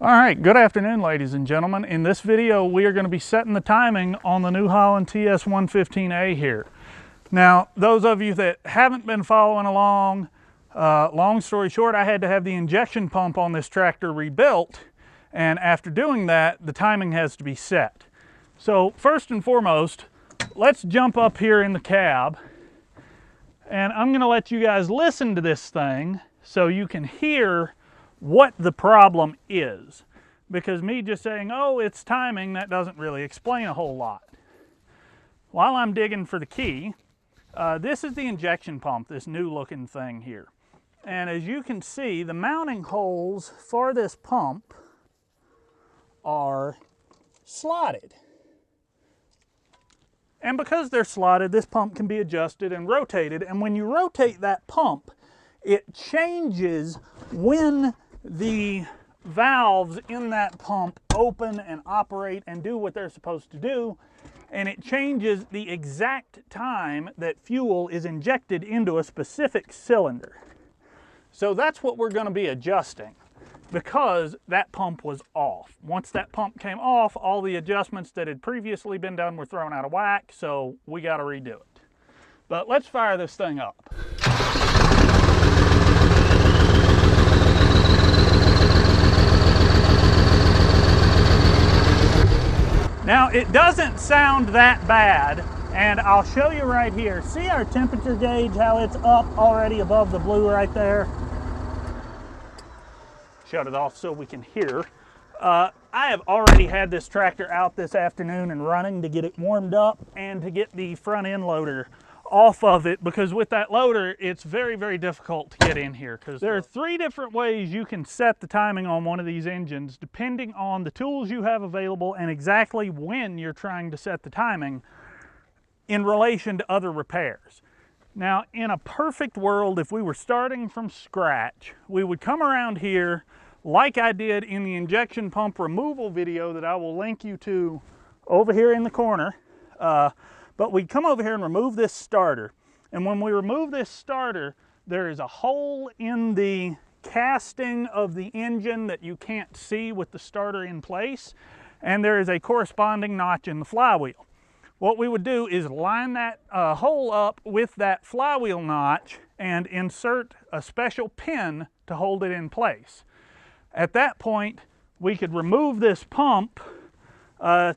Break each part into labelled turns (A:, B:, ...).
A: All right, good afternoon, ladies and gentlemen. In this video, we are going to be setting the timing on the new Holland TS115A here. Now, those of you that haven't been following along, long story short, I had to have the injection pump on this tractor rebuilt, and after doing that, the timing has to be set. So first and foremost, let's jump up here in the cab, and I'm going to let you guys listen to this thing so you can hear what the problem is, because me just saying, oh, it's timing, that doesn't really explain a whole lot. While I'm digging for the key, this is the injection pump, this new looking thing here. And as you can see, the mounting holes for this pump are slotted. And because they're slotted, this pump can be adjusted and rotated, and when you rotate that pump, it changes when the valves in that pump open and operate and do what they're supposed to do, and it changes the exact time that fuel is injected into a specific cylinder. So that's what we're going to be adjusting, because that pump was off. Once that pump came off, all the adjustments that had previously been done were thrown out of whack, so we got to redo it. But let's fire this thing up. Now, it doesn't sound that bad, and I'll show you right here. See our temperature gauge, how it's up already above the blue right there? Shut it off so we can hear. I have already had this tractor out this afternoon and running to get it warmed up and to get the front end loader off of it, because with that loader, it's very, very difficult to get in here, because there are 3 different ways you can set the timing on one of these engines depending on the tools you have available and exactly when you're trying to set the timing in relation to other repairs. Now, in a perfect world, if we were starting from scratch, we would come around here like I did in the injection pump removal video that I will link you to over here in the corner. But we'd come over here and remove this starter. And when we remove this starter, there is a hole in the casting of the engine that you can't see with the starter in place. And there is a corresponding notch in the flywheel. What we would do is line that hole up with that flywheel notch and insert a special pin to hold it in place. At that point, we could remove this pump,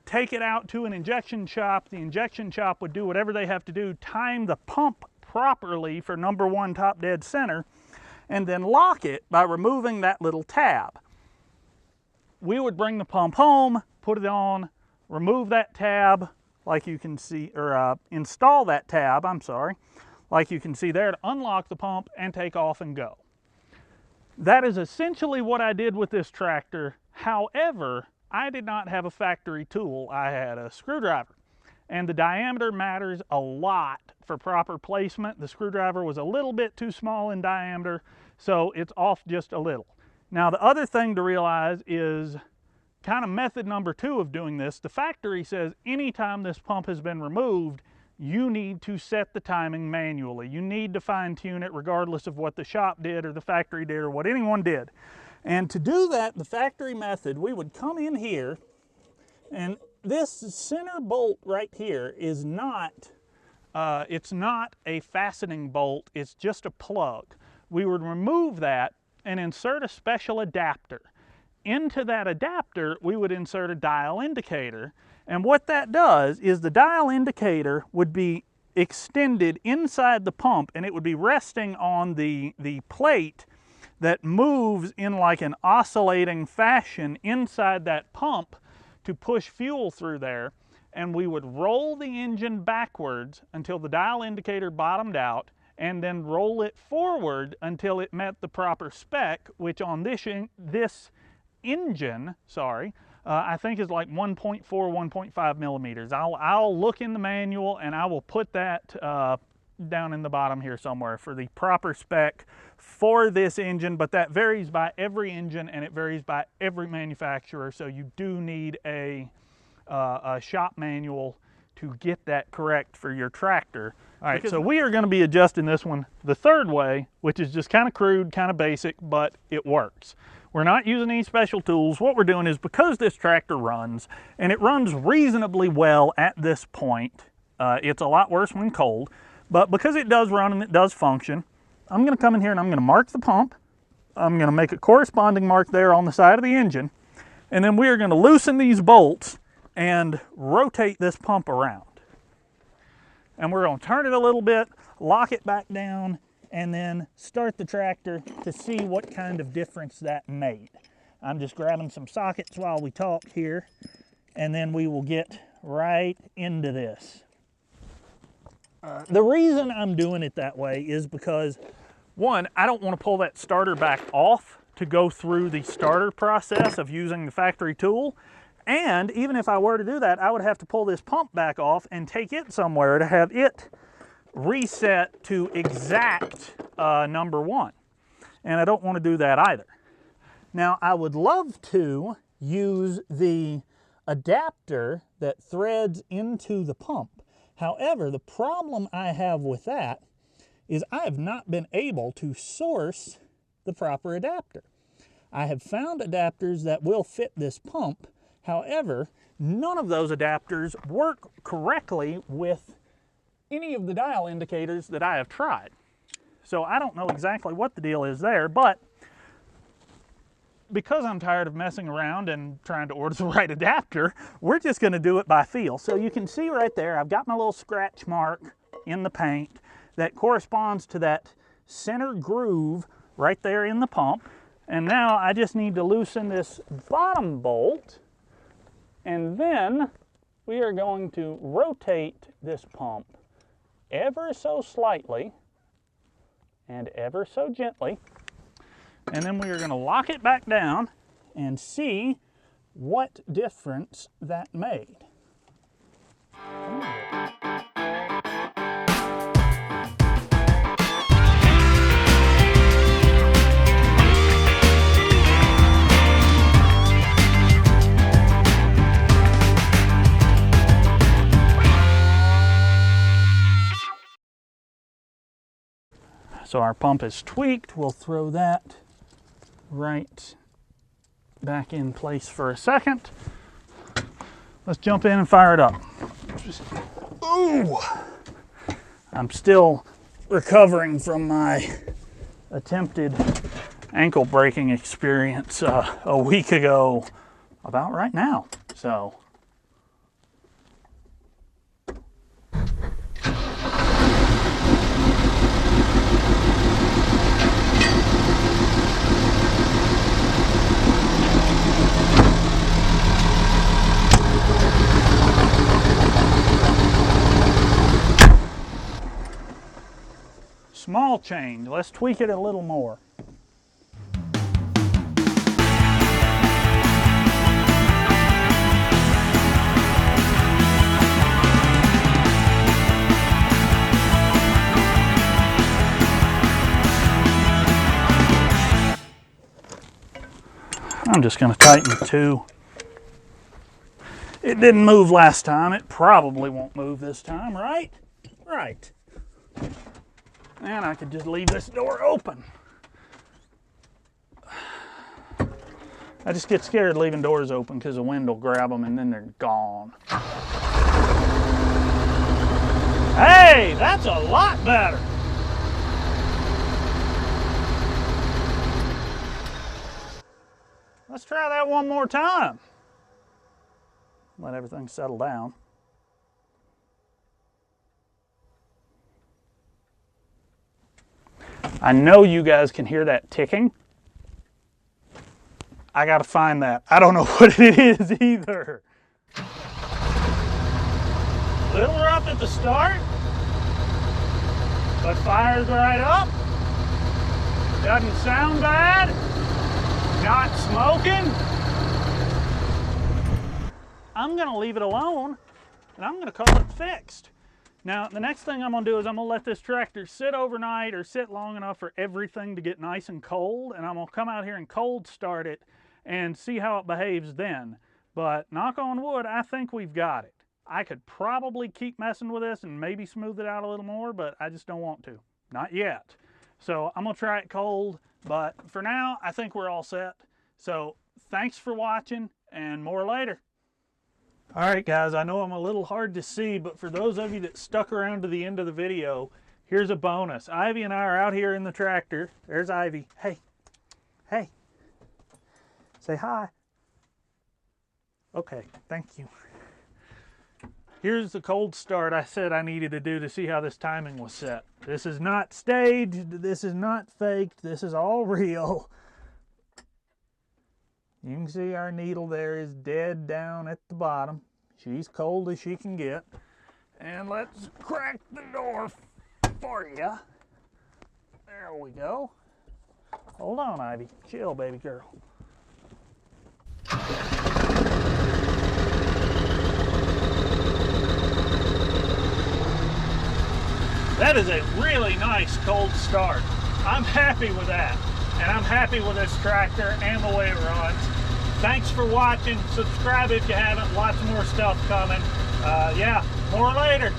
A: take it out to an injection shop. The injection shop would do whatever they have to do, time the pump properly for number 1 top dead center, and then lock it by removing that little tab. We would bring the pump home, put it on, remove that tab, like you can see, or install that tab, I'm sorry, like you can see there, to unlock the pump and take off and go. That is essentially what I did with this tractor. However, I did not have a factory tool. I had a screwdriver, and the diameter matters a lot for proper placement. The screwdriver was a little bit too small in diameter, so it's off just a little. Now, the other thing to realize is kind of method number 2 of doing this. The factory says anytime this pump has been removed, you need to set the timing manually. You need to fine-tune it regardless of what the shop did or the factory did or what anyone did. And to do that, the factory method, we would come in here, and this center bolt right here is not, it's not a fastening bolt, it's just a plug. We would remove that and insert a special adapter. Into that adapter, we would insert a dial indicator, and what that does is the dial indicator would be extended inside the pump, and it would be resting on the plate that moves in like an oscillating fashion inside that pump to push fuel through there. And we would roll the engine backwards until the dial indicator bottomed out, and then roll it forward until it met the proper spec, which on this engine, I think is like 1.4, 1.5 millimeters. I'll look in the manual and I will put that down in the bottom here somewhere for the proper spec for this engine, but that varies by every engine and it varies by every manufacturer, so you do need a shop manual to get that correct for your tractor. All right, so we are going to be adjusting this one the 3rd way, which is just kind of crude, kind of basic, but it works. We're not using any special tools. What we're doing is, because this tractor runs, and it runs reasonably well at this point, it's a lot worse when cold, but because it does run and it does function, I'm going to come in here and I'm going to mark the pump. I'm going to make a corresponding mark there on the side of the engine, and then we are going to loosen these bolts and rotate this pump around. And we're going to turn it a little bit, lock it back down, and then start the tractor to see what kind of difference that made. I'm just grabbing some sockets while we talk here, and then we will get right into this. The reason I'm doing it that way is because, one, I don't want to pull that starter back off to go through the starter process of using the factory tool. And even if I were to do that, I would have to pull this pump back off and take it somewhere to have it reset to exact number 1. And I don't want to do that either. Now, I would love to use the adapter that threads into the pump. However, the problem I have with that is I have not been able to source the proper adapter. I have found adapters that will fit this pump. However, none of those adapters work correctly with any of the dial indicators that I have tried. So I don't know exactly what the deal is there, but because I'm tired of messing around and trying to order the right adapter, we're just going to do it by feel. So you can see right there, I've got my little scratch mark in the paint that corresponds to that center groove right there in the pump. And now I just need to loosen this bottom bolt, and then we are going to rotate this pump ever so slightly and ever so gently, and then we are going to lock it back down and see what difference that made. So our pump is tweaked. We'll throw that right back in place for a second. Let's jump in and fire it up. Ooh! I'm still recovering from my attempted ankle breaking experience a week ago, about right now. So small change. Let's tweak it a little more. I'm just going to tighten it too. It didn't move last time. It probably won't move this time, right? Right. And I could just leave this door open. I just get scared leaving doors open because the wind will grab them and then they're gone. Hey, that's a lot better. Let's try that one more time. Let everything settle down. I know you guys can hear that ticking. I gotta find that. I don't know what it is either. A little rough at the start, but fires right up. Doesn't sound bad. Not smoking. I'm gonna leave it alone and I'm gonna call it fixed. Now, the next thing I'm going to do is I'm going to let this tractor sit overnight or sit long enough for everything to get nice and cold, and I'm going to come out here and cold start it and see how it behaves then. But knock on wood, I think we've got it. I could probably keep messing with this and maybe smooth it out a little more, but I just don't want to. Not yet. So I'm going to try it cold, but for now, I think we're all set. So thanks for watching, and more later. All right, guys, I know I'm a little hard to see, but for those of you that stuck around to the end of the video, here's a bonus. Ivy and I are out here in the tractor. There's Ivy. Hey, hey, say hi. Okay, thank you. Here's the cold start I said I needed to do to see how this timing was set. This is not staged, this is not faked, this is all real. You can see our needle there is dead down at the bottom. She's cold as she can get. And let's crack the door for you. There we go. Hold on, Ivy. Chill, baby girl. That is a really nice cold start. I'm happy with that. And I'm happy with this tractor and the way it runs. Thanks for watching. Subscribe if you haven't. Lots more stuff coming. Yeah, more later.